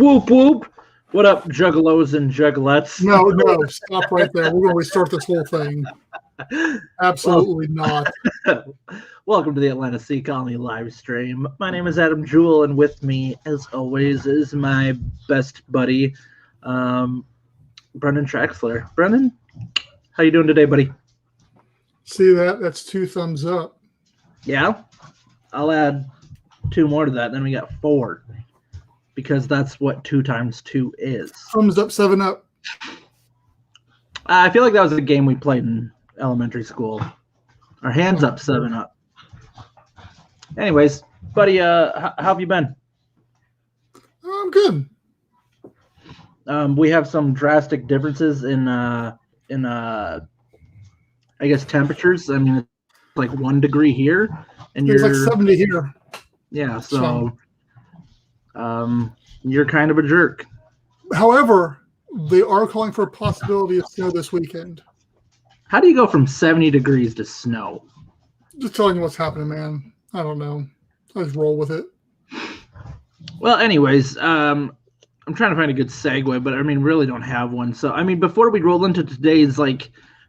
Whoop, whoop. What up, juggalos and juggalettes? No, stop right there. We're going to restart this whole thing. Absolutely not. Welcome to the Atlanta Sea Colony live stream. My name is Adam Jewell, and with me, as always, is my best buddy, Brendan Traxler. Brendan, how you doing today, buddy? See that? That's 2 thumbs up. Yeah? I'll add 2 more to that, then we got 4. Because that's what 2 times 2 is. Thumbs up, 7 up. I feel like that was a game we played in elementary school. Our hands up, 7 up. Anyways, buddy, how have you been? I'm good. We have some drastic differences in I guess temperatures. I mean, it's like 1 degree here, and It's you're like 70 here. Yeah, so you're kind of a jerk. However, they are calling for a possibility of snow this weekend. How do you go from 70 degrees to snow? Just telling you what's happening, man. I don't know. I just roll with it. Well, anyways, I'm trying to find a good segue, but I mean, really don't have one. So, I mean, before we roll into today's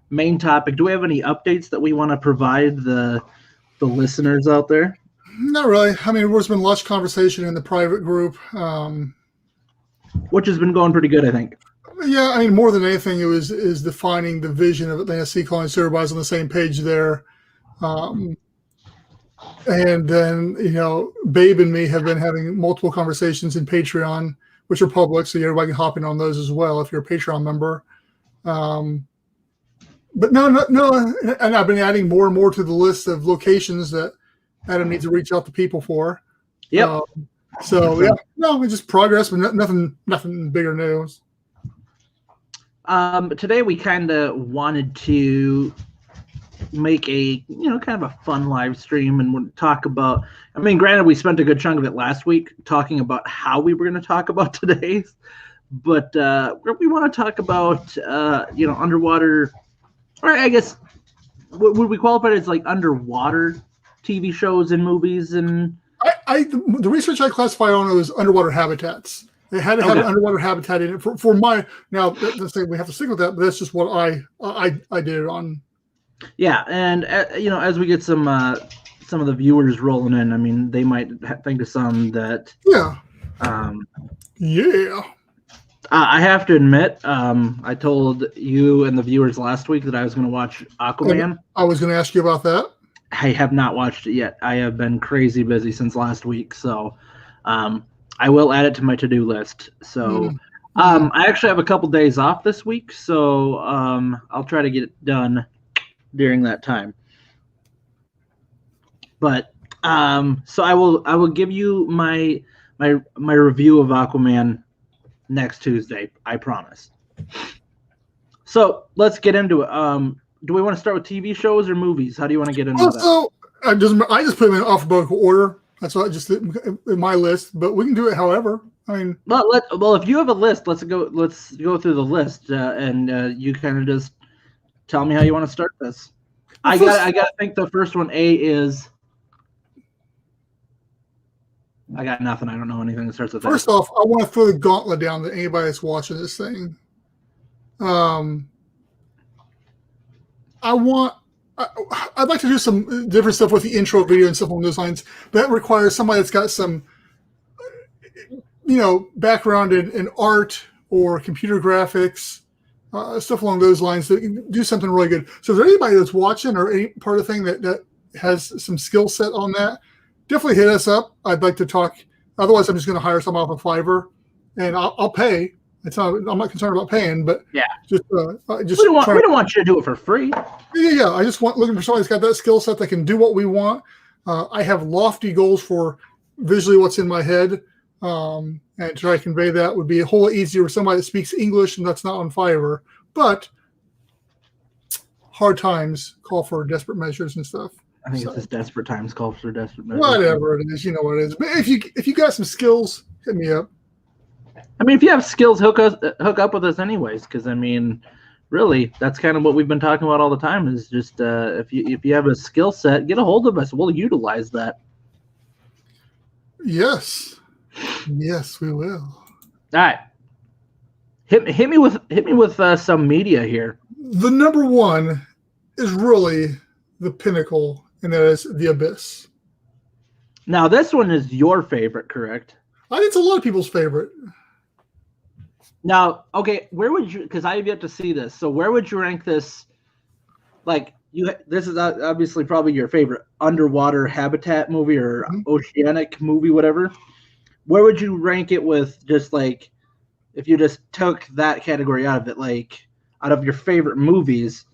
main topic, do we have any updates that we want to provide the listeners out there? Not really. I mean, there's been much conversation in the private group. Which has been going pretty good, I think. Yeah, I mean, more than anything, it is defining the vision of Atlanta Sea Colony, so everybody's on the same page there. And then, Babe and me have been having multiple conversations in Patreon, which are public, so everybody can hop in on those as well if you're a Patreon member. But no, and I've been adding more and more to the list of locations that Adam needs to reach out to people for. Yep. It's just progress, but nothing bigger news. Today we kind of wanted to make a kind of a fun live stream and we'll talk about. I mean, granted, we spent a good chunk of it last week talking about how we were going to talk about today's, but we want to talk about underwater, or I guess would we qualify it as like underwater TV shows and movies and. The research I classify on is underwater habitats. They had to have an underwater habitat in it for my. Now, let's say we have to stick with that, but that's just what I did it on. Yeah, and as we get some of the viewers rolling in, I mean, they might think of some that. Yeah. I have to admit, I told you and the viewers last week that I was going to watch Aquaman. And I was going to ask you about that. I have not watched it yet. I have been crazy busy since last week, so I will add it to my to-do list. So I actually have a couple days off this week, so I'll try to get it done during that time. But so I will give you my review of Aquaman next Tuesday. I promise. So let's get into it. Do we want to start with TV shows or movies? How do you want to get into that? So I just put them in alphabetical order. That's what I just did in my list. But we can do it however. I mean, well, if you have a list, let's go through the list, and you kind of just tell me how you want to start this. I got to think the first one. A is. I got nothing. I don't know anything that starts with. First off, I want to throw the gauntlet down to anybody that's watching this thing. I'd like to do some different stuff with the intro video and stuff along those lines. But that requires somebody that's got some, background in art or computer graphics, stuff along those lines that can do something really good. So if there's anybody that's watching or any part of the thing that has some skill set on that, definitely hit us up. I'd like to talk. Otherwise, I'm just going to hire someone off of Fiverr, and I'll pay. I'm not concerned about paying, but yeah, we don't want you to do it for free. Yeah. I just looking for somebody that's got that skill set that can do what we want. I have lofty goals for visually what's in my head, and to try to convey that would be a whole lot easier with somebody that speaks English and that's not on Fiverr. But hard times call for desperate measures and stuff. I think it's just desperate times call for desperate measures. Whatever it is, you know what it is. But if you got some skills, hit me up. I mean, if you have skills, hook up with us anyways, because I mean, really, that's kind of what we've been talking about all the time. Is just if you have a skill set, get a hold of us. We'll utilize that. Yes, we will. All right. Hit me with some media here. The number one is really the pinnacle, and that is The Abyss. Now, this one is your favorite, correct? I think it's a lot of people's favorite. Now, okay, where would you? Because I have yet to see this. So, where would you rank this? Like, this is obviously probably your favorite underwater habitat movie or oceanic movie, whatever. Where would you rank it with? Just like, if you just took that category out of it, like out of your favorite movies,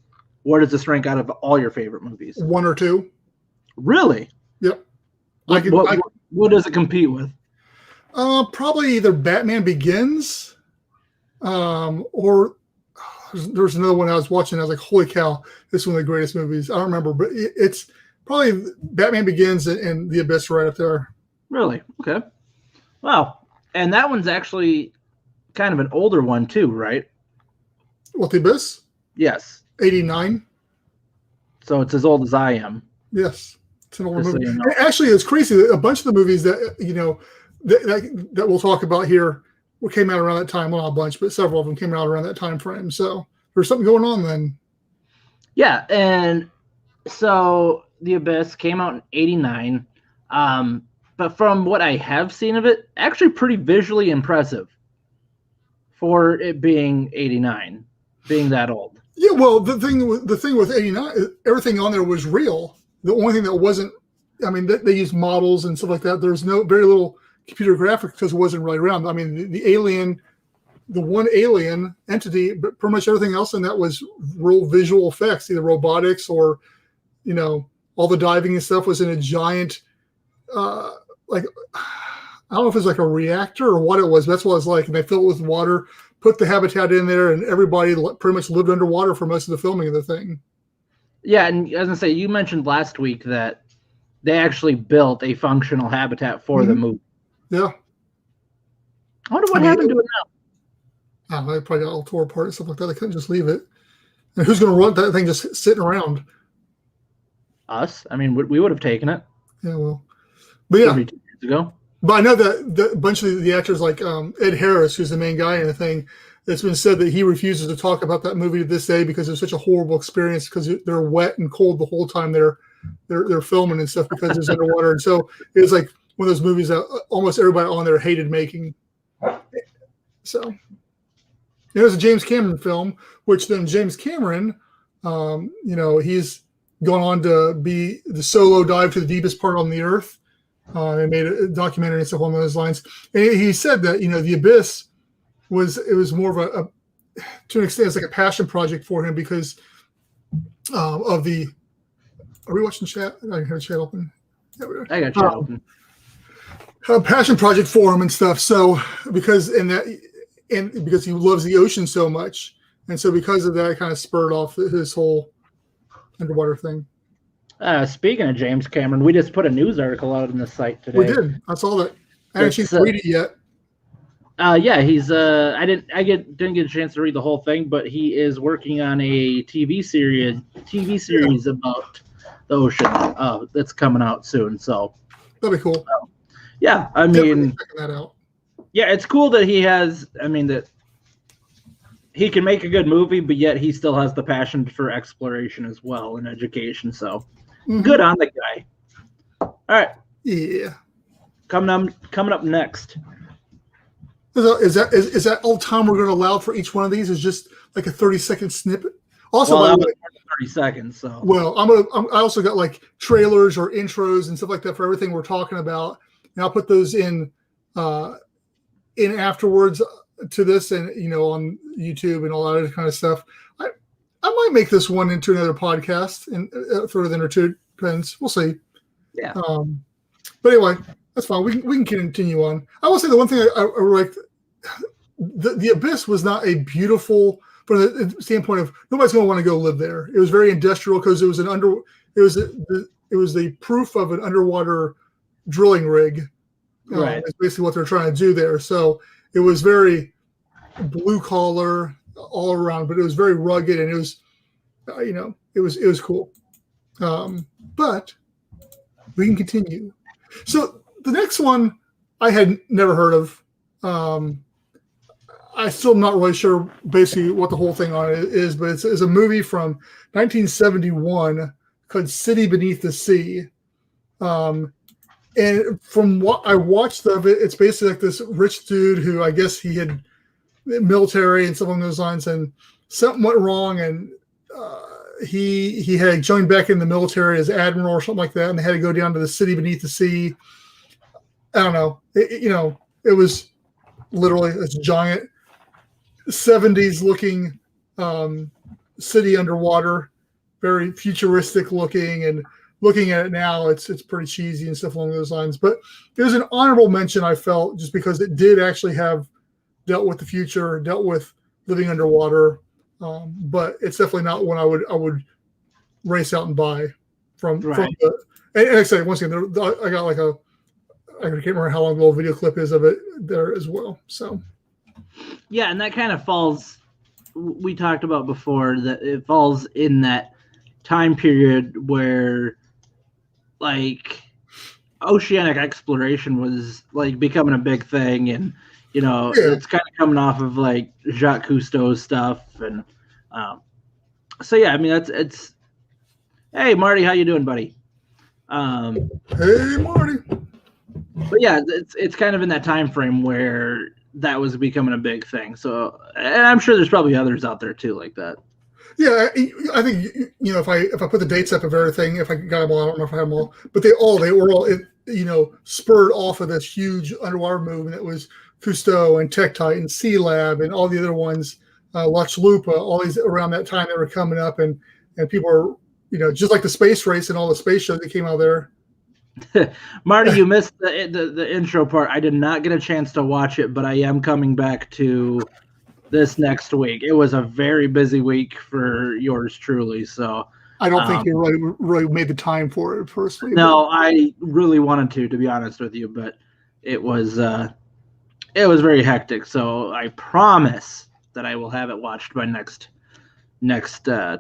where does this rank out of all your favorite movies? 1 or 2. Really? Yep. What does it compete with? Probably either Batman Begins, or there's another one I was watching. I was like, holy cow, this is one of the greatest movies. I don't remember, but it's probably Batman Begins and The Abyss right up there. Really? Okay. Wow. And that one's actually kind of an older one too, right? What, The Abyss? Yes. 89. So it's as old as I am. Yes. It's an older movie. So you know. Actually, it's crazy. A bunch of the movies that, that we'll talk about here came out around that time. Well, not a bunch, but several of them came out around that time frame. So there's something going on then. Yeah. And so The Abyss came out in 89. But from what I have seen of it, actually pretty visually impressive for it being 89, being that old. Yeah, well, the thing with 89, everything on there was real. The only thing that wasn't, I mean, they used models and stuff like that. There's very little computer graphics because it wasn't really around. I mean, the alien, the one alien entity, but pretty much everything else in that was real visual effects, either robotics or, all the diving and stuff was in a giant, like, I don't know if it's like a reactor or what it was. That's what it was like. And they filled it with water, put the habitat in there, and everybody pretty much lived underwater for most of the filming of the thing. Yeah, and as I say, you mentioned last week that they actually built a functional habitat for the movie. Yeah. I wonder what happened to it now. They probably got all tore apart and stuff like that. They couldn't just leave it. And who's going to run that thing just sitting around? Us. I mean, we would have taken it. Yeah, well. But yeah. 2 years ago. But I know that a bunch of the actors, like Ed Harris, who's the main guy in the thing, it's been said that he refuses to talk about that movie to this day because it's such a horrible experience because they're wet and cold the whole time they're filming and stuff because it's underwater. And so it was like one of those movies that almost everybody on there hated making. So it was a James Cameron film, which then James Cameron, he's gone on to be the solo dive to the deepest part on the earth. They made a documentary and stuff along those lines. And he said that, The Abyss was more of to an extent, it's like a passion project for him because of the. Are we watching chat? I have the chat open. Yeah, we are. I got chat open. A passion project for him and stuff. So because because he loves the ocean so much, and so because of that, it kind of spurred off his whole underwater thing. Speaking of James Cameron, we just put a news article out on the site today. We did. I saw that. I haven't read it yet. Yeah, he's. I didn't get a chance to read the whole thing, but he is working on a TV series about the ocean. That's coming out soon. So that'd be cool. Yeah, I mean, checking that out. Yeah, it's cool that he has. I mean, that he can make a good movie, but yet he still has the passion for exploration as well and education. So good on the guy. All right. Yeah. Coming up next. Is that all the time we're going to allow for each one of these? Is just like a 30-second snippet? Also, well, that was 30 seconds. So well, I also got like trailers or intros and stuff like that for everything we're talking about, and I'll put those in afterwards to this, and on YouTube and all that other kind of stuff. I might make this one into another podcast and throw it in or two. Depends. We'll see. Yeah. But anyway, that's fine. We can continue on. I will say the one thing I liked. The Abyss was not a beautiful, from the standpoint of nobody's going to want to go live there. It was very industrial because it was the proof of an underwater drilling rig. Right. That's basically what they're trying to do there. So it was very blue collar all around, but it was very rugged and it was, it was cool. But we can continue. So the next one I had never heard of. I still am not really sure basically what the whole thing on it is, but it's a movie from 1971 called City Beneath the Sea. And from what I watched of it, it's basically like this rich dude who I guess he had military and stuff along those lines, and something went wrong, and he had joined back in the military as admiral or something like that, and they had to go down to the city beneath the sea. I don't know. It was literally this giant 70s looking city underwater, very futuristic looking, and looking at it now, it's pretty cheesy and stuff along those lines. But it was an honorable mention, I felt, just because it did actually have dealt with the future, dealt with living underwater. But it's definitely not one I would race out and buy from the. And like I say, once again, I got like I can't remember how long the little video clip is of it there as well. So yeah, and that kind of falls. We talked about before that it falls in that time period where like oceanic exploration was like becoming a big thing, and it's kind of coming off of like Jacques Cousteau's stuff, and so yeah, I mean it's hey Marty, how you doing, buddy? Hey Marty. But yeah, it's kind of in that time frame where that was becoming a big thing. So, and I'm sure there's probably others out there too like that. Yeah, I think if I put the dates up of everything, if I got them all, I don't know if I have them all, but they were all spurred off of this huge underwater movement. It was Cousteau and Tech Titan, Sea Lab, and all the other ones, Lux Lupa, all these around that time that were coming up, and people are just like the space race and all the space shows that came out there. Marty, you missed the intro part. I did not get a chance to watch it, but I am coming back to this next week. It was a very busy week for yours truly. So I don't think you really made the time for it personally. No, I really wanted to be honest with you, but it was very hectic. So I promise that I will have it watched by next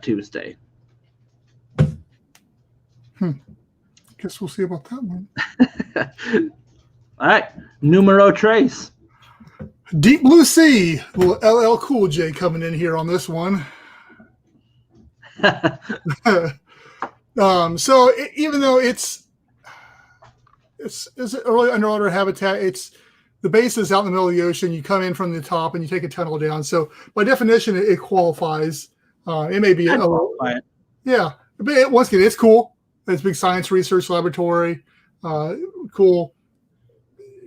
Tuesday. Guess we'll see about that one. All right, numero tres. Deep Blue Sea, little LL Cool J coming in here on this one. So even though it's a really underwater habitat, the base is out in the middle of the ocean. You come in from the top and you take a tunnel down. So by definition, it qualifies. It may be yeah. But once again, it's cool. It's a big science research laboratory. Cool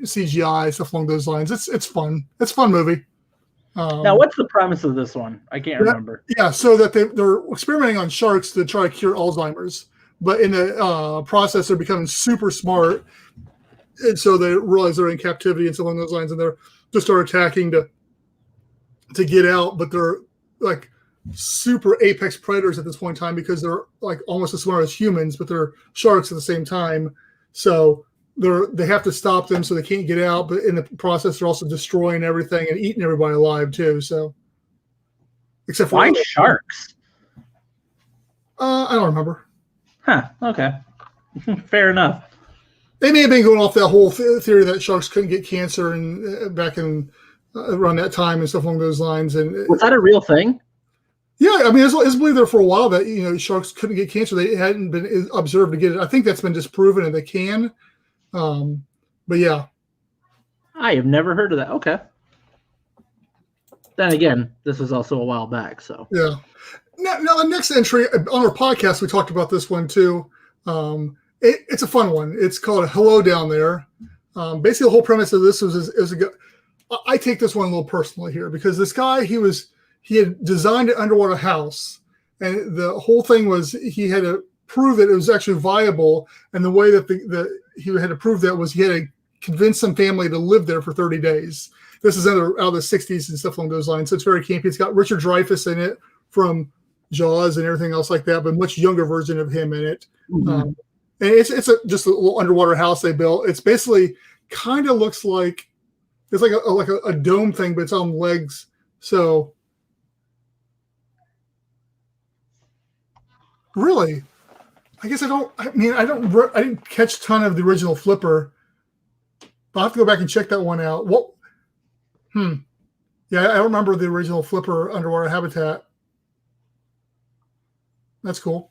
CGI, stuff along those lines. It's fun. It's a fun movie. Now, what's the premise of this one? I can't remember. Yeah, so that they're experimenting on sharks to try to cure Alzheimer's, but in the process, they're becoming super smart, and so they realize they're in captivity and stuff along those lines, and they're just start attacking to get out. But they're like super apex predators at this point in time because they're like almost as smart as humans, but they're sharks at the same time. So they have to stop them so they can't get out, but in the process they're also destroying everything and eating everybody alive too. So except for why sharks? I don't remember. Okay. Fair enough. They may have been going off that whole theory that sharks couldn't get cancer and back in around that time and stuff along those lines. And was that a real thing? Yeah, I mean, it's believed there for a while that sharks couldn't get cancer. They hadn't been observed to get it. I think that's been disproven, and they can. But yeah, I have never heard of that. Okay. Then again, this was also a while back, so yeah. Now the next entry on our podcast, we talked about this one too. It's a fun one. It's called "Hello Down There." Basically, the whole premise of this is I take this one a little personally here because this guy he had designed an underwater house, and the whole thing was he had to prove that it was actually viable. And the way that he had to prove that was he had to convince some family to live there for 30 days. This is out of the 60s and stuff along those lines. So it's very campy. It's got Richard Dreyfuss in it from Jaws and everything else like that, but a much younger version of him in it. Mm-hmm. And it's just a little underwater house they built. It's basically kind of looks like it's like a dome thing, but it's on legs. So really, I guess I didn't catch a ton of the original Flipper. I'll have to go back and check that one out. Yeah, I remember the original Flipper underwater habitat. That's cool.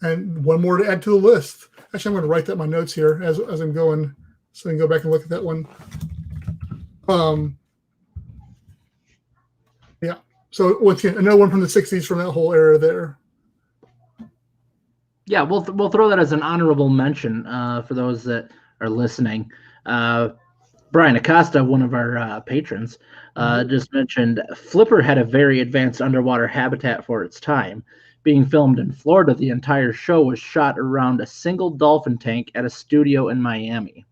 And one more to add to the list. Actually, I'm going to write that in my notes here as I'm going, so I can go back and look at that one. Yeah. So once again, another one from the '60s from that whole era there. Yeah, we'll throw that as an honorable mention for those that are listening. Brian Acosta, one of our patrons, just mentioned Flipper had a very advanced underwater habitat for its time. Being filmed in Florida, the entire show was shot around a single dolphin tank at a studio in Miami.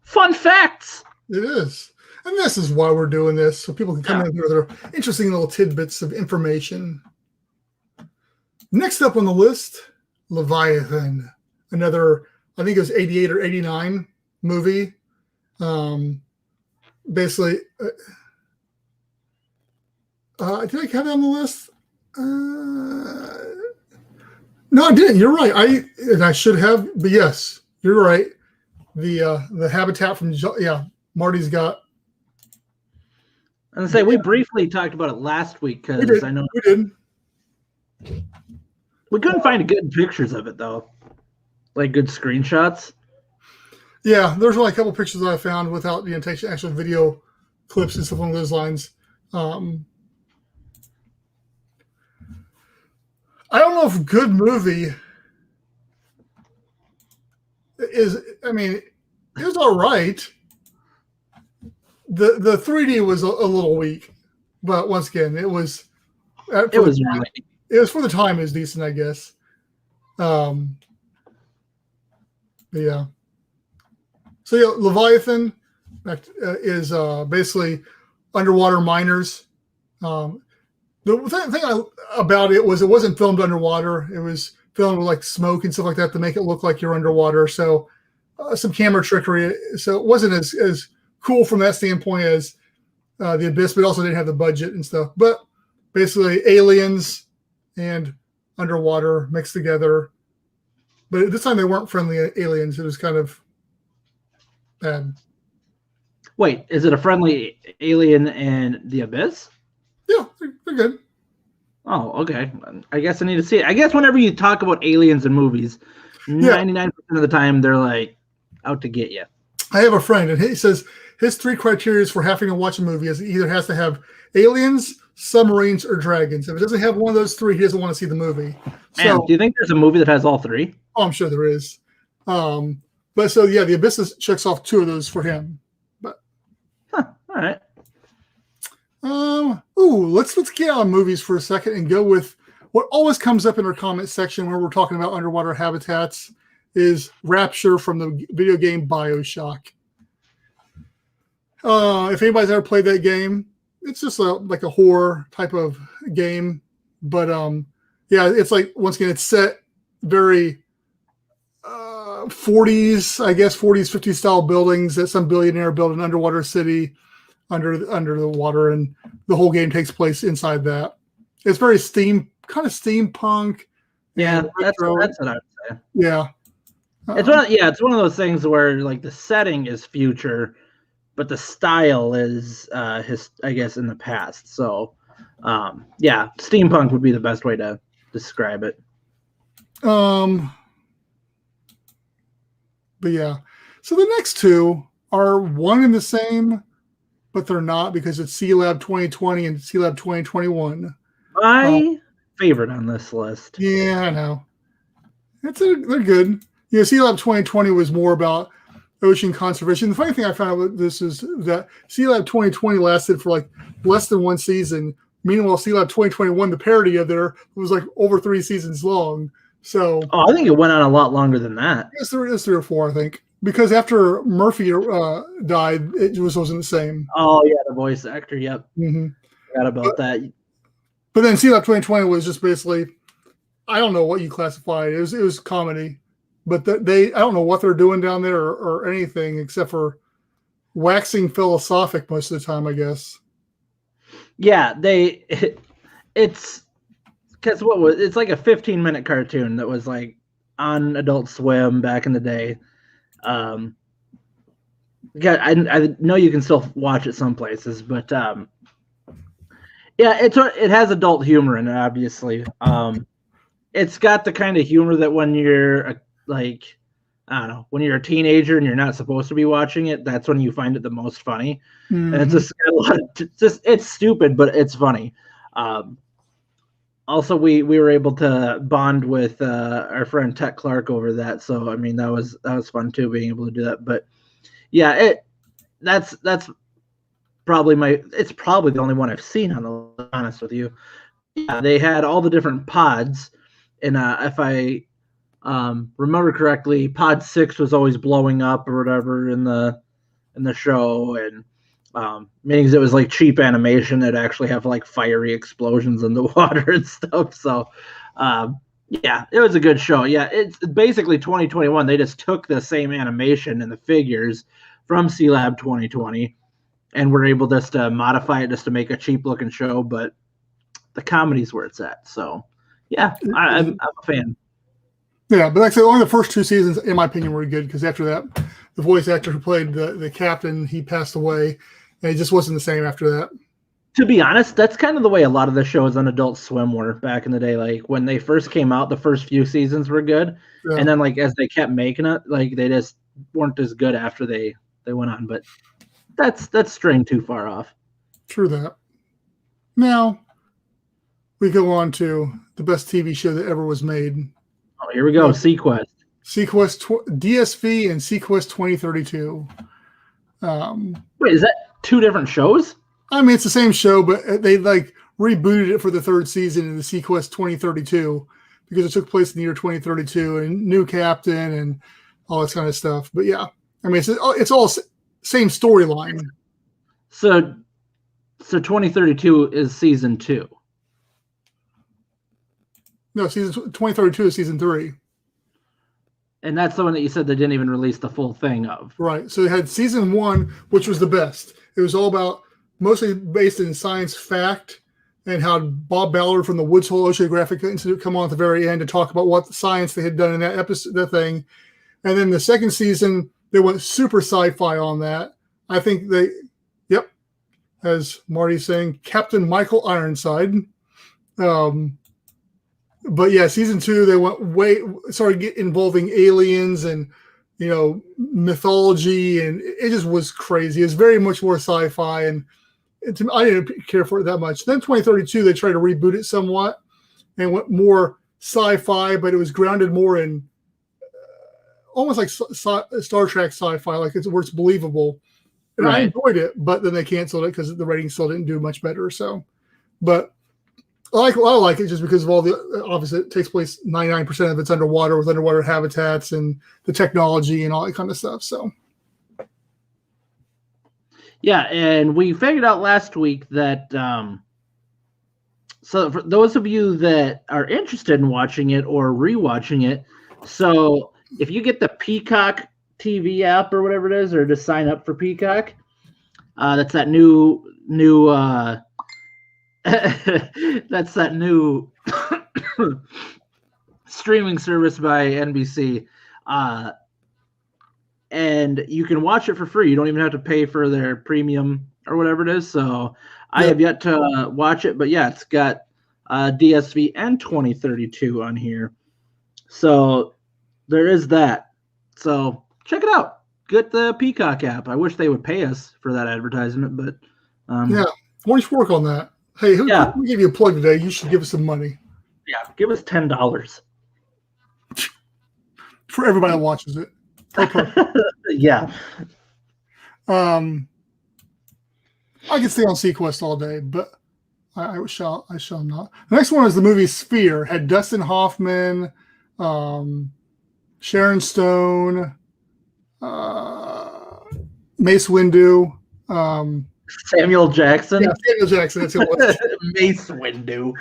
Fun facts! It is. And this is why we're doing this, so people can come in with their interesting little tidbits of information. Next up on the list, Leviathan. Another, I think it was 88 or 89 movie. Basically, did I have that on the list? No, I didn't. You're right. I should have, but yes, you're right. The habitat from Marty's got. And say we briefly talked about it last week because I know we did. We couldn't find good pictures of it though, like good screenshots. Yeah, there's only a couple pictures that I found without taking actual video clips and stuff along those lines. I don't know if good movie is. I mean, it was all right. The 3D was a little weak, but once again, it was. It was for the time. It was decent, I guess. But yeah. So yeah, Leviathan is basically underwater miners. The thing about it was it wasn't filmed underwater. It was filmed with like smoke and stuff like that to make it look like you're underwater. So some camera trickery. So it wasn't as cool from that standpoint as The Abyss, but also didn't have the budget and stuff. But basically aliens and underwater mixed together. But at this time they weren't friendly aliens. It was kind of bad. Wait, is it a friendly alien in The Abyss? Yeah, they're good. Oh, okay. I guess I need to see it. I guess whenever you talk about aliens in movies, 99% of the time they're like out to get you. I have a friend, and he says his 3 criteria for having to watch a movie is it either has to have aliens, submarines, or dragons. If it doesn't have one of those 3, he doesn't want to see the movie. Man, do you think there's a movie that has all 3? Oh, I'm sure there is. But so yeah, The Abyss checks off 2 of those for him. But all right. Let's get out of movies for a second and go with what always comes up in our comment section when we're talking about underwater habitats is Rapture from the video game BioShock. If anybody's ever played that game, it's just like a horror type of game. But it's like, once again, it's set very 40s, I guess, 40s, 50s style buildings that some billionaire built an underwater city under the water, and the whole game takes place inside that. It's very kind of steampunk. Yeah, that's what I would say. Yeah. It's one of those things where like the setting is future, but the style is I guess in the past. So steampunk would be the best way to describe it. But yeah. So the next 2 are one and the same, but they're not, because it's C-Lab 2020 and C-Lab 2021. My favorite on this list. Yeah, I know. They're good. C-Lab 2020 was more about ocean conservation. The funny thing I found out about this is that C-Lab 2020 lasted for like less than 1 season. Meanwhile, C-Lab 2021, the parody of there, was like over 3 seasons long. So I think it went on a lot longer than that. It's 3 or 4, I think. Because after Murphy died, it wasn't the same. Oh, yeah, the voice actor, yep. Mm-hmm. Forgot about that. But then C-Lab 2020 was just basically, I don't know what you classify it. It was comedy. But I don't know what they're doing down there or anything except for waxing philosophic most of the time, I guess. Yeah, it's because it's like a 15-minute cartoon that was like on Adult Swim back in the day. Yeah, I know you can still watch it some places, but yeah, it has adult humor in it. Obviously, it's got the kind of humor that when you're like, I don't know, when you're a teenager and you're not supposed to be watching it, that's when you find it the most funny. And it's just got a lot of, just it's stupid, but it's funny. Also, we were able to bond with our friend Tech Clark over that, so I mean that was fun too, being able to do that. But yeah, that's probably it's probably the only one I've seen on the list, honest with you. Yeah, they had all the different pods, and if I remember correctly, Pod 6 was always blowing up or whatever in the show, and meaning it was like cheap animation that actually have like fiery explosions in the water and stuff. So yeah, it was a good show. Yeah, it's basically 2021. They just took the same animation and the figures from C Lab 2020 and were able just to modify it just to make a cheap looking show, but the comedy's where it's at. So yeah, I'm a fan. Yeah, but like I said, only the first 2 seasons, in my opinion, were good because after that, the voice actor who played the captain, he passed away, and it just wasn't the same after that. To be honest, that's kind of the way a lot of the shows on Adult Swim were back in the day. Like when they first came out, the first few seasons were good, and then like as they kept making it, like they just weren't as good after they went on. But that's straying too far off. True that. Now we go on to the best TV show that ever was made. Oh, here we go. Sequest. DSV and Sequest 2032. Wait, is that two different shows? I mean, it's the same show, but they like rebooted it for the third season in the Sequest 2032 because it took place in the year 2032 and new captain and all this kind of stuff. But yeah, I mean, it's all same storyline. So 2032 is season 2. No, season 2032 is season 3. And that's the one that you said they didn't even release the full thing of. Right. So they had season 1, which was the best. It was all about mostly based in science fact and how Bob Ballard from the Woods Hole Oceanographic Institute come on at the very end to talk about what the science they had done in that episode, that thing. And then the second season, they went super sci-fi on that. I think as Marty's saying, Captain Michael Ironside. But yeah, season 2, they started involving aliens and, mythology, and it just was crazy. It's very much more sci-fi, and I didn't care for it that much. Then 2032, they tried to reboot it somewhat and went more sci-fi, but it was grounded more in almost like Star Trek sci-fi, like where it's believable. And right. I enjoyed it, but then they canceled it because the ratings still didn't do much better. So, but I like it just because of all the obviously it takes place 99% of it's underwater with underwater habitats and the technology and all that kind of stuff. So, yeah, and we figured out last week that so for those of you that are interested in watching it or rewatching it, so if you get the Peacock TV app or whatever it is, or just sign up for Peacock, that's that new that's that new streaming service by NBC, and you can watch it for free. You don't even have to pay for their premium or whatever it is. So I have yet to watch it, but yeah, it's got DSV and 2032 on here. So there is that. So check it out. Get the Peacock app. I wish they would pay us for that advertisement, but why don't you work on that? Hey, we gave you a plug today. You should give us some money. Yeah, give us $10 for everybody that watches it. Yeah. I can stay on Sequest all day, but I shall not. The next one is the movie Sphere. Had Dustin Hoffman, Sharon Stone, Mace Windu, Samuel Jackson. Yeah, Samuel Jackson. That's who it was. Mace Windu.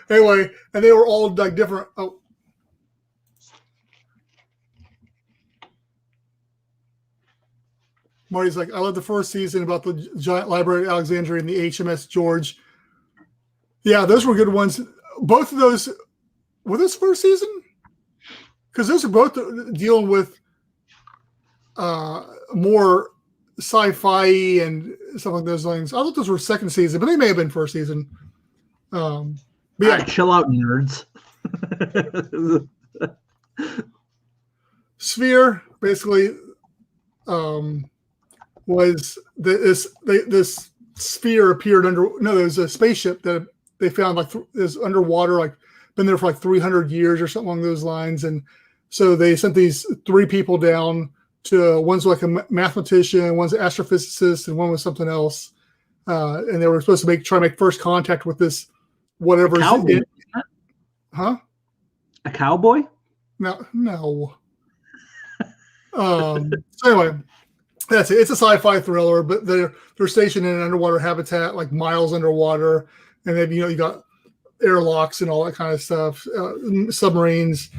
Anyway, and they were all like different. Oh. Marty's like, I love the first season about the giant library at Alexandria and the HMS George. Yeah, those were good ones. Both of those were this first season, because those are both dealing with more sci-fi and stuff like those lines. I thought those were second season, but they may have been first season. But yeah, chill out, nerds. Sphere basically was this sphere appeared under. No, there was a spaceship that they found like is underwater, like been there for like 300 years or something along those lines, and so they sent these 3 people down. One's like a mathematician, one's an astrophysicist, and one was something else. And they were supposed to try to make first contact with this whatever. Huh? A cowboy? No. So anyway, that's it. It's a sci-fi thriller, but they're stationed in an underwater habitat, like miles underwater, and then you got airlocks and all that kind of stuff, submarines,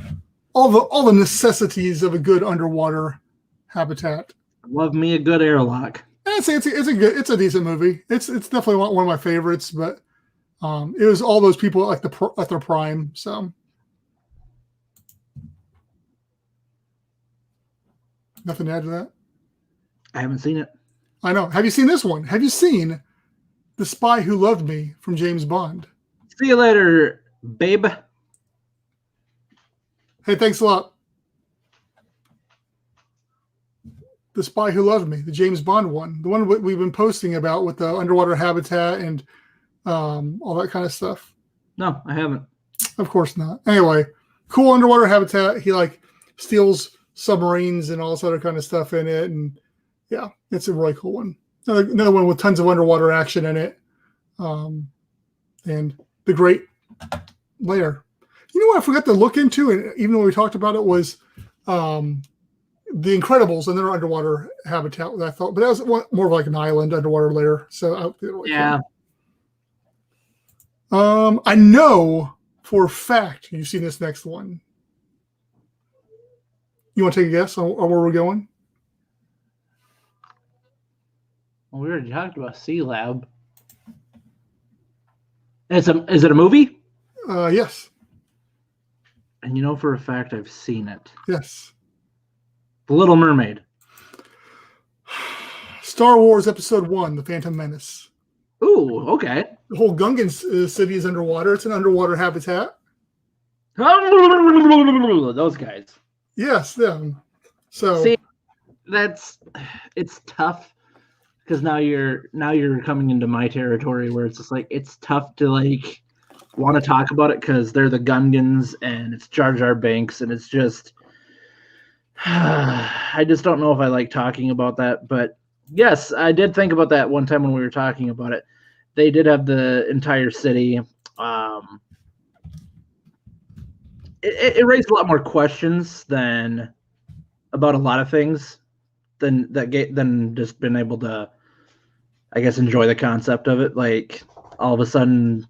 all the necessities of a good underwater habitat. Love me a good airlock. It's a decent movie. It's definitely one of my favorites, but it was all those people at their prime. So nothing to add to that. I haven't seen it. I know. Have you seen this one? Have you seen The Spy Who Loved Me from James Bond? See you later, babe. Hey, thanks a lot. The Spy Who Loved Me, the James Bond one, the one we've been posting about with the underwater habitat and all that kind of stuff. No, I haven't. Of course not. Anyway, cool underwater habitat. He like steals submarines and all this other kind of stuff in it, and yeah, it's a really cool one. Another one with tons of underwater action in it, and the Great Lair. You know what I forgot to look into, and even though we talked about it, was The Incredibles and their underwater habitat. I thought, but that was more of like an island underwater lair. So yeah. I know for a fact you've seen this next one. You want to take a guess on where we're going? Well, we already talked about Sea Lab. Is it a movie? Yes. And you know for a fact I've seen it. Yes. The Little Mermaid. Star Wars Episode 1, The Phantom Menace. Ooh, okay. The whole Gungan city is underwater. It's an underwater habitat. Those guys. Yes, them. So see, it's tough because now you're coming into my territory where it's just like it's tough to like want to talk about it because they're the Gungans and it's Jar Jar Binks and it's just I just don't know if I like talking about that. But yes, I did think about that one time when we were talking about it. They did have the entire city. It raised a lot more questions than about a lot of things than just being able to, I guess, enjoy the concept of it. Like all of a sudden,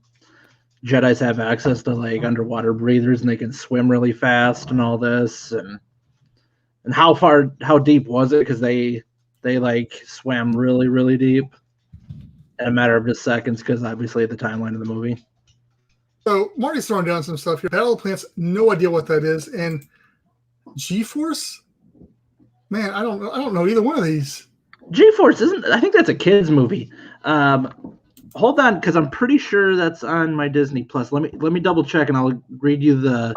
Jedis have access to like underwater breathers and they can swim really fast and all this and how deep was it? Because they like swam really, really deep in a matter of just seconds because obviously the timeline of the movie. So Marty's throwing down some stuff here. Battle of the Plants, no idea what that is. And G-Force? Man, I don't know either one of these. G-Force isn't. I think that's a kids movie. Hold on, because I'm pretty sure that's on my Disney Plus. Let me double check, and I'll read you the.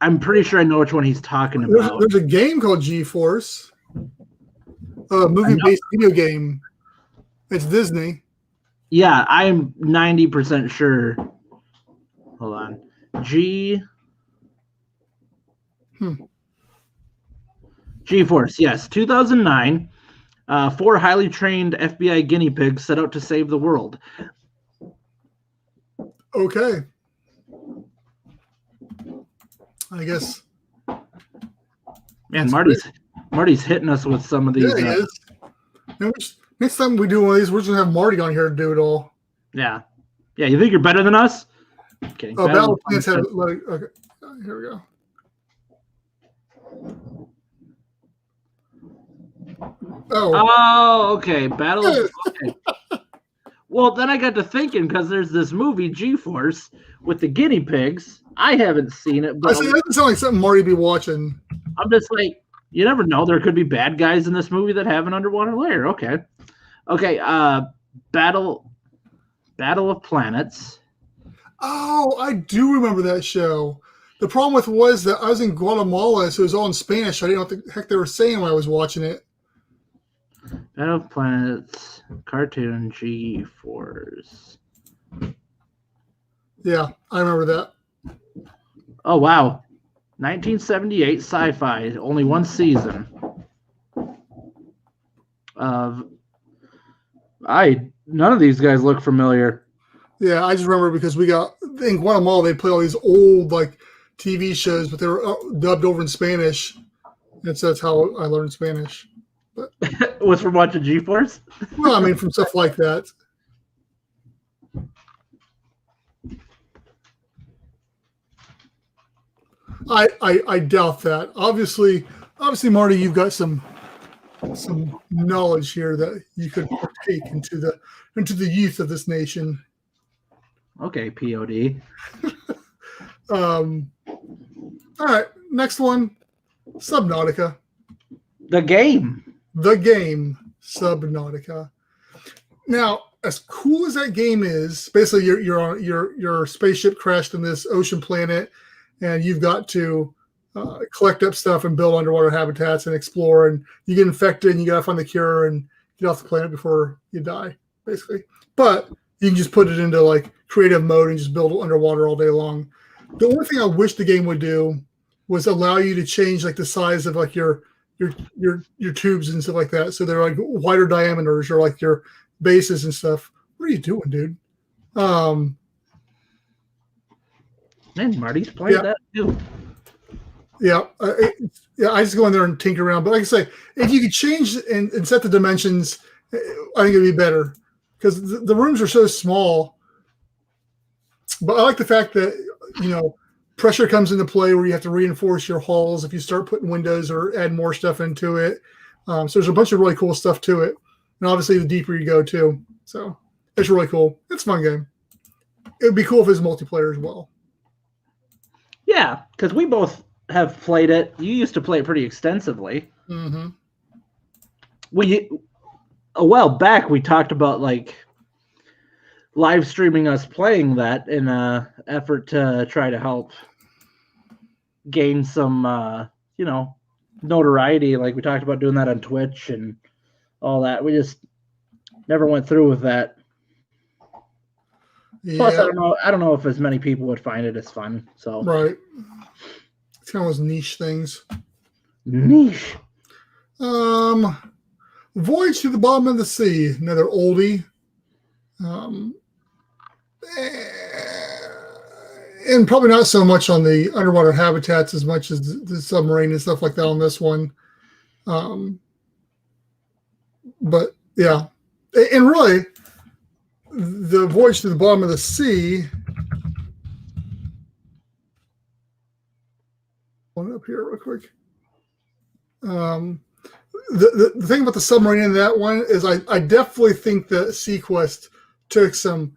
I'm pretty sure I know which one he's talking about. There's a game called G-Force, a movie-based video game. It's Disney. Yeah, I'm 90% sure. Hold on. G-Force, yes. 2009. 4 highly trained FBI guinea pigs set out to save the world. Okay. I guess. Man, Marty's hitting us with some of these. Yeah, he is. Next time we do one of these, we're just going to have Marty on here to do it all. Yeah. Yeah, you think you're better than us? Okay. Battle of Plants have okay. Here we go. Oh, okay. Okay. Well, then I got to thinking because there's this movie G-Force with the guinea pigs. I haven't seen it, but that doesn't sound like something Marty be watching. I'm just like, You never know. There could be bad guys in this movie that have an underwater lair. Okay. Battle of Planets. Oh, I do remember that show. The problem with it was that I was in Guatemala, so it was all in Spanish. I didn't know what the heck they were saying when I was watching it. Battle of Planets cartoon G-Force. Yeah, I remember that. Oh, wow. 1978 sci-fi. Only one season. None of these guys look familiar. Yeah, I just remember because we got in Guatemala, they play all these old like TV shows, but they were dubbed over in Spanish, and so that's how I learned Spanish. But Was from watching G-Force? well, I mean, from stuff like that. I doubt that. Obviously, Marty, you've got some knowledge here that you could partake into the youth of this nation. Okay, POD. All right, next one, Subnautica. The game, Subnautica. Now, as cool as that game is, basically you're on your spaceship crashed in this ocean planet, and you've got to collect up stuff and build underwater habitats and explore, and you get infected and you gotta find the cure and get off the planet before you die, basically. But you can just put it into like creative mode and just build underwater all day long. The only thing I wish the game would do was allow you to change like the size of like your tubes and stuff like that, so they're like wider diameters or like your bases and stuff. What are you doing, dude? Man, Marty's played that too. Yeah, I just go in there and tinker around. But like I say, if you could change and set the dimensions, I think it'd be better because the rooms are so small. But I like the fact that, pressure comes into play where you have to reinforce your halls if you start putting windows or add more stuff into it. So there's a bunch of really cool stuff to it. And obviously the deeper you go too. So it's really cool. It's a fun game. It would be cool if it was multiplayer as well. Yeah, because we both have played it. You used to play it pretty extensively. Mm-hmm. A while back, we talked about like live streaming us playing that in an effort to try to help gain some, notoriety. Like we talked about doing that on Twitch and all that. We just never went through with that. Yeah. Plus, I don't know if as many people would find it as fun. So right, it's kind of those niche things. Niche. Voyage to the Bottom of the Sea, another oldie. And probably not so much on the underwater habitats as much as the submarine and stuff like that on this one. But yeah, and really, the Voyage to the Bottom of the Sea. One up here real quick. The thing about the submarine in that one is I definitely think that Sequest took some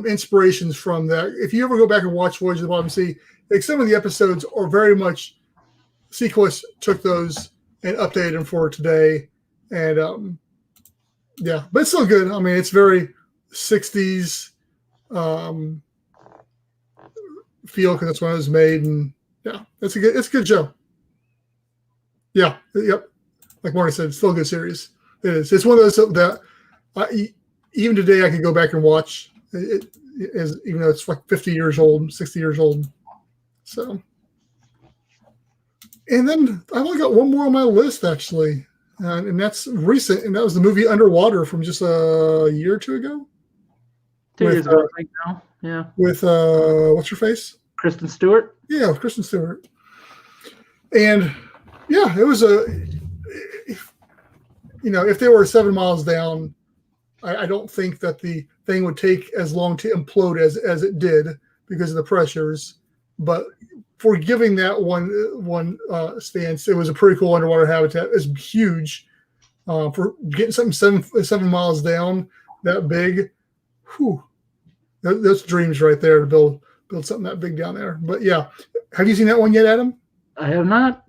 inspirations from that. If you ever go back and watch Voyage to the Bottom of the Sea, like some of the episodes are very much Sequest took those and updated them for today. And yeah, but it's still good. I mean, it's very 60s feel because that's when it was made, and yeah, it's a good show. Yeah, yep. Like Marty said, it's still a good series. It is. It's one of those that even today I could go back and watch. It is, even though it's like 50 years old, 60 years old. So, and then I've only got one more on my list actually, and that's recent, and that was the movie Underwater from just a year or two ago. 2 years ago, I think now. Yeah. With what's her face? Kristen Stewart. Yeah, with Kristen Stewart. And yeah, it was if they were 7 miles down, I don't think that the thing would take as long to implode as it did because of the pressures. But for giving that one stance, it was a pretty cool underwater habitat. It's huge for getting something 7 miles down that big. Whew, that's dreams right there to build something that big down there. But yeah, have you seen that one yet, Adam? I have not.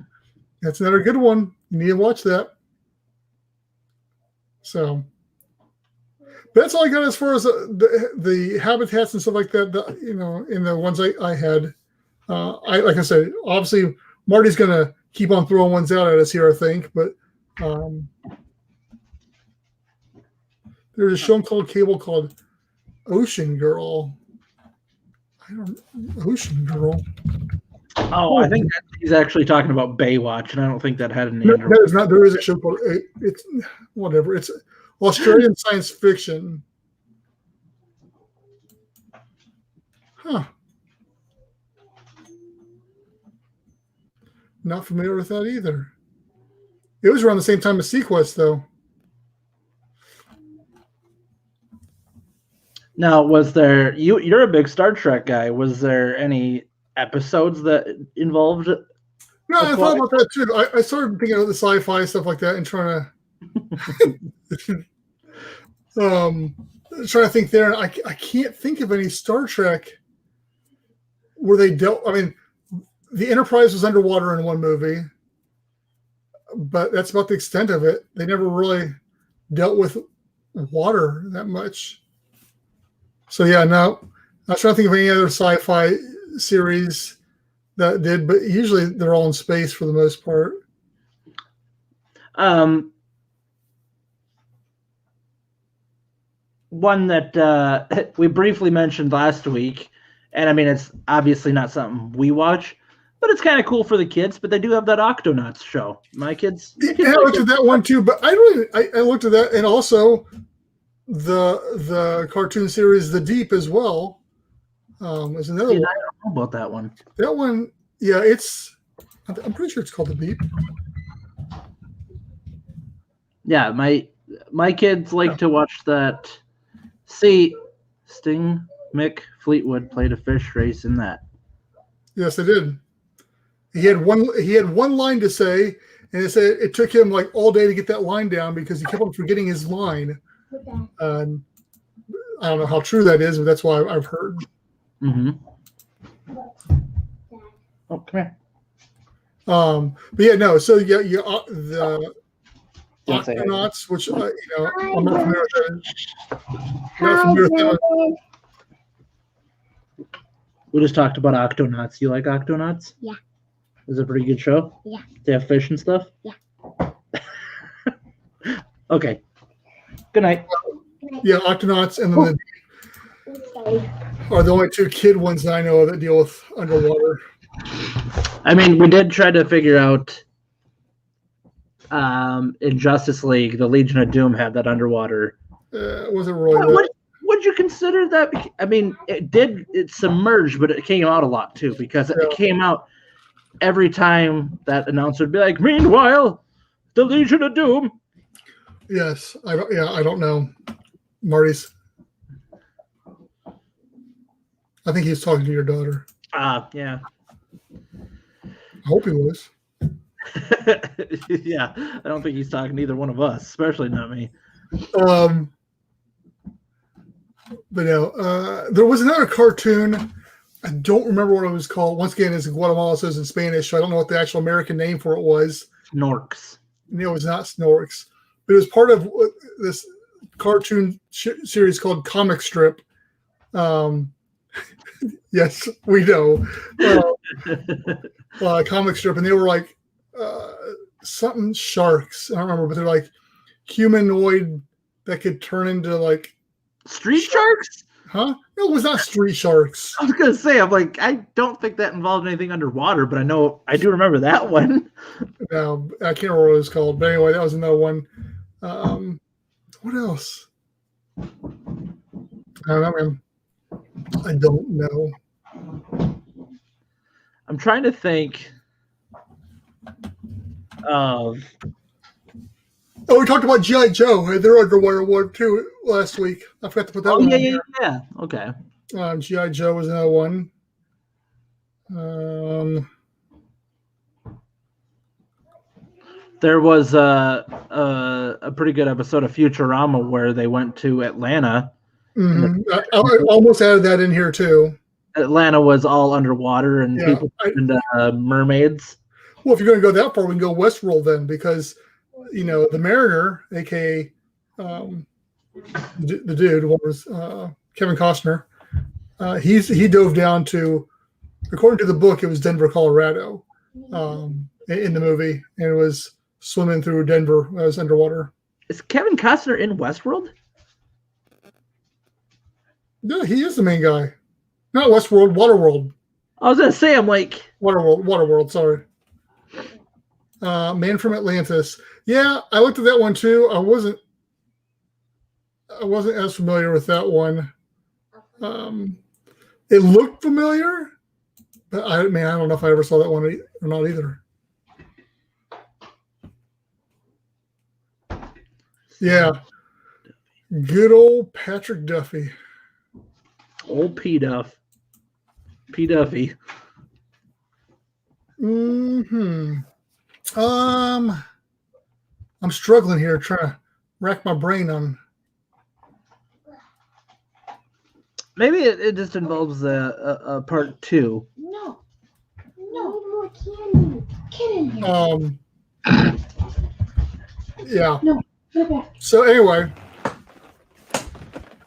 That's another good one. You need to watch that. So, but that's all I got as far as the habitats and stuff like that. In the ones I had, like I said, obviously Marty's going to keep on throwing ones out at us here, I think. But there's a show called Cable called Ocean Girl. Ocean Girl. Oh, I think he's actually talking about Baywatch, and I don't think that had any. No, it's not. There is a show called it's whatever. It's Australian science fiction. Huh. Not familiar with that either. It was around the same time as Sequest, though. Now, was there you're a big Star Trek guy? Was there any episodes that involved? No, I thought about that too. I started thinking of the sci-fi stuff like that and trying to think there. I can't think of any Star Trek where they dealt. I mean, the Enterprise was underwater in one movie, but that's about the extent of it. They never really dealt with water that much. So yeah, no, I'm trying to think of any other sci-fi series that did, but usually they're all in space for the most part. One that we briefly mentioned last week, and I mean, it's obviously not something we watch, but it's kind of cool for the kids. But they do have that Octonauts show. My kids I looked at that one too, but I looked at that, and also the cartoon series The Deep as well. Is another one. I don't know about that one. That one, yeah, I'm pretty sure it's called The Deep. Yeah, my kids like to watch that. See, Sting Mick Fleetwood played a fish race in that. Yes, they did. He had one line to say, and it took him like all day to get that line down because he kept on forgetting his line. I don't know how true that is, but that's why I've heard. Mm-hmm. Oh, come here. But yeah, no. So yeah, the Octonauts, which I'm not familiar with that. We just talked about Octonauts. You like Octonauts? Yeah. Is it a pretty good show? Yeah. They have fish and stuff? Yeah. Okay. Good night. Yeah, Octonauts and then are the only two kid ones that I know of that deal with underwater. I mean, we did try to figure out in Justice League, the Legion of Doom had that underwater. It wasn't really. Would you consider that? I mean, it submerged, but it came out a lot too because it came out every time that announcer would be like, "Meanwhile, the Legion of Doom." Yes, I don't know, Marty's. I think he's talking to your daughter. Yeah. I hope he was. Yeah, I don't think he's talking to either one of us, especially not me. But no, there was another cartoon. I don't remember what it was called. Once again, it's Guatemala, so it's in Spanish, so I don't know what the actual American name for it was. Snorks. No, it was not Snorks. But it was part of this cartoon series called Comic Strip. Yes, we know. Comic Strip, and they were like something sharks. I don't remember, but they're like humanoid that could turn into like street sharks? Huh? No, it was not street sharks. I was gonna say, I'm like, I don't think that involved anything underwater, but I do remember that one. No, I can't remember what it was called. But anyway, that was another one. What else? I don't know, man. I don't know. I'm trying to think of. Oh, we talked about G.I. Joe. Their underwater one too last week. I forgot to put that one. Yeah. Okay. G.I. Joe was another one. There was a pretty good episode of Futurama where they went to Atlanta. Mm-hmm. I almost added that in here too. Atlanta was all underwater and people turned into mermaids. Well, if you're going to go that far, we can go Westworld then, because the Mariner, aka the dude, what was Kevin Costner, he dove down to, according to the book, it was Denver, Colorado, in the movie, and it was swimming through Denver as underwater. Is Kevin Costner in Westworld? Yeah, he is the main guy. Not Westworld, Waterworld. I was gonna say, I'm like Waterworld. Sorry. Man from Atlantis. Yeah, I looked at that one too. I wasn't as familiar with that one. It looked familiar, but I don't know if I ever saw that one or not either. Yeah, good old Patrick Duffy. Old P Duff. P Duffy. I'm struggling here, trying to rack my brain on. Maybe it just involves a part 2. No more candy. Get in here. Yeah. No, go back. So anyway,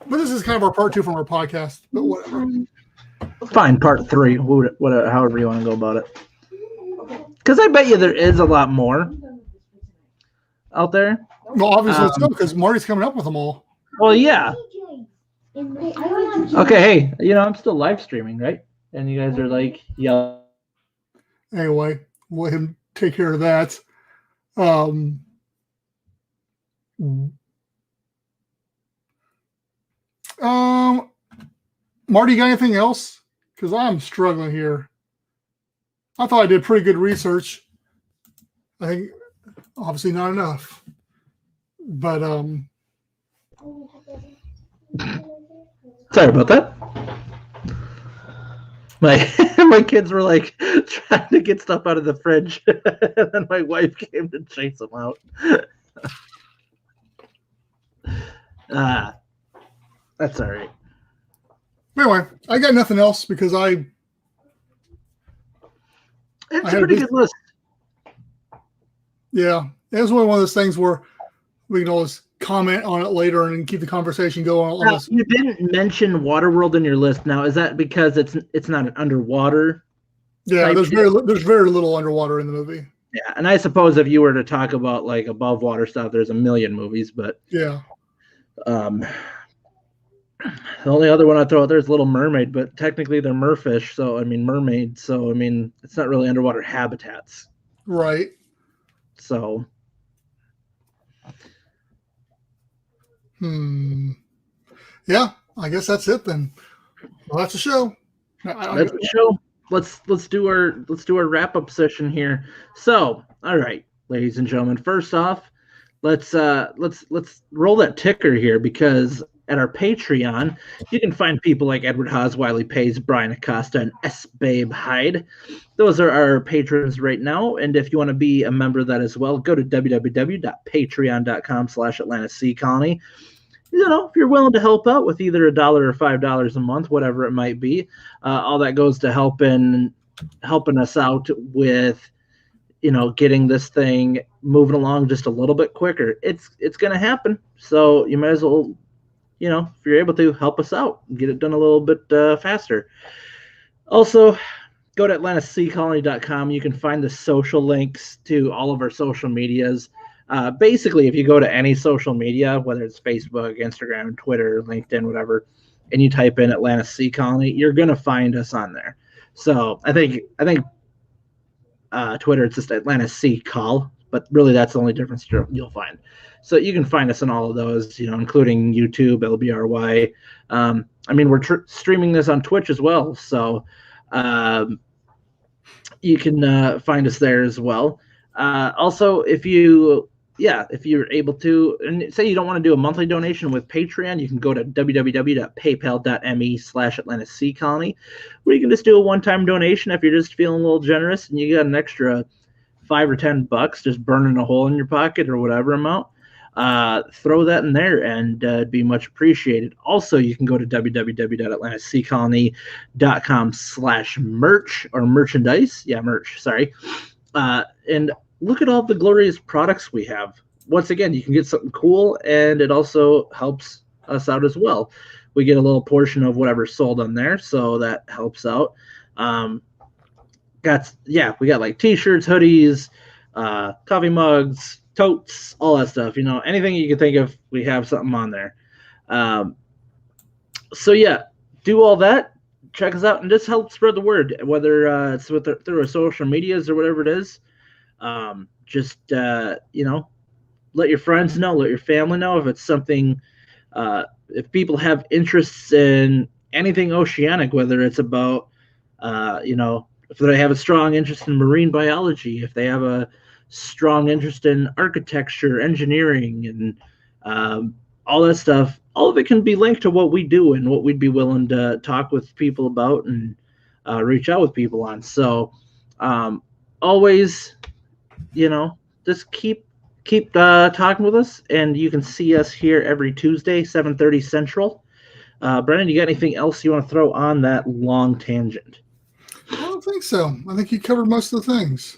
but this is kind of our part 2 from our podcast. But whatever. Fine, part 3. Whatever, however you want to go about it. Because I bet you there is a lot more out there. Well, obviously so, because Marty's coming up with them all. Well, yeah. Okay, Okay, hey, I'm still live streaming, right? And you guys are like, yeah. Anyway, we'll let him take care of that. Marty, you got anything else? Because I'm struggling here. I thought I did pretty good research. I think obviously not enough. But Sorry about that. My kids were like trying to get stuff out of the fridge, and then my wife came to chase them out. That's all right. Anyway, I got nothing else because It's a pretty good list. Yeah, it was one of those things where we can always comment on it later and keep the conversation going. Now, you didn't mention Waterworld in your list. Now, is that because it's not an underwater? Yeah, there's very little underwater in the movie. Yeah, and I suppose if you were to talk about like above water stuff, there's a million movies, but yeah. The only other one I throw out there is Little Mermaid, but technically they're merfish, so mermaids, so it's not really underwater habitats. Right. So yeah, I guess that's it then. Well, that's the show. That's the show. Let's do our wrap up session here. So, all right, ladies and gentlemen, first off, let's roll that ticker here, because at our Patreon, you can find people like Edward Haas, Wiley Pays, Brian Acosta, and S. Babe Hyde. Those are our patrons right now. And if you want to be a member of that as well, go to www.patreon.com/AtlantaSeaColony. If you're willing to help out with either $1 or $5 a month, whatever it might be, all that goes to helping us out with, getting this thing moving along just a little bit quicker. It's going to happen. So you might as well, if you're able to, help us out and get it done a little bit faster. Also, go to AtlantaSeaColony.com. You can find the social links to all of our social medias. Basically, if you go to any social media, whether it's Facebook, Instagram, Twitter, LinkedIn, whatever, and you type in Atlanta Sea Colony, you're going to find us on there. So I think Twitter, it's just Atlanta Sea Call, but really that's the only difference you'll find. So you can find us on all of those, including YouTube, LBRY. We're streaming this on Twitch as well, so you can find us there as well. Also, if you're able to, and say you don't want to do a monthly donation with Patreon, you can go to www.paypal.me/AtlantaSeaColony, where you can just do a one-time donation if you're just feeling a little generous and you got an extra $5 or $10 just burning a hole in your pocket or whatever amount. Throw that in there and it'd be much appreciated. Also, you can go to www.AtlantaSeaColony.com/merch or merchandise. Yeah, merch. Sorry. And look at all the glorious products we have. Once again, you can get something cool, and it also helps us out as well. We get a little portion of whatever's sold on there, so that helps out. We got like t-shirts, hoodies, coffee mugs, totes, all that stuff. Anything you can think of, we have something on there. So yeah, do all that. Check us out and just help spread the word, whether it's through our social medias or whatever it is. Just let your friends know, let your family know if it's something. If people have interests in anything oceanic, whether it's about, if they have a strong interest in marine biology, if they have a strong interest in architecture, engineering, and all that stuff, all of it can be linked to what we do and what we'd be willing to talk with people about and reach out with people on. So always, just keep talking with us, and you can see us here every Tuesday, 7:30 Central. Brennan, you got anything else you want to throw on that long tangent? I don't think so. I think you covered most of the things.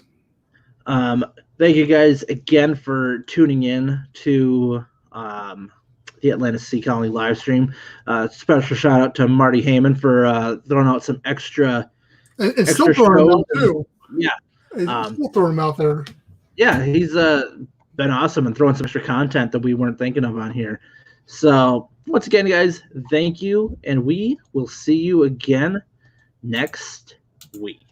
Thank you guys again for tuning in to the Atlantic Sea Colony live stream. Special shout out to Marty Heyman for throwing out some extra and still throwing them out too. Yeah, still throwing them out there. Yeah, he's been awesome and throwing some extra content that we weren't thinking of on here. So once again, guys, thank you, and we will see you again next week.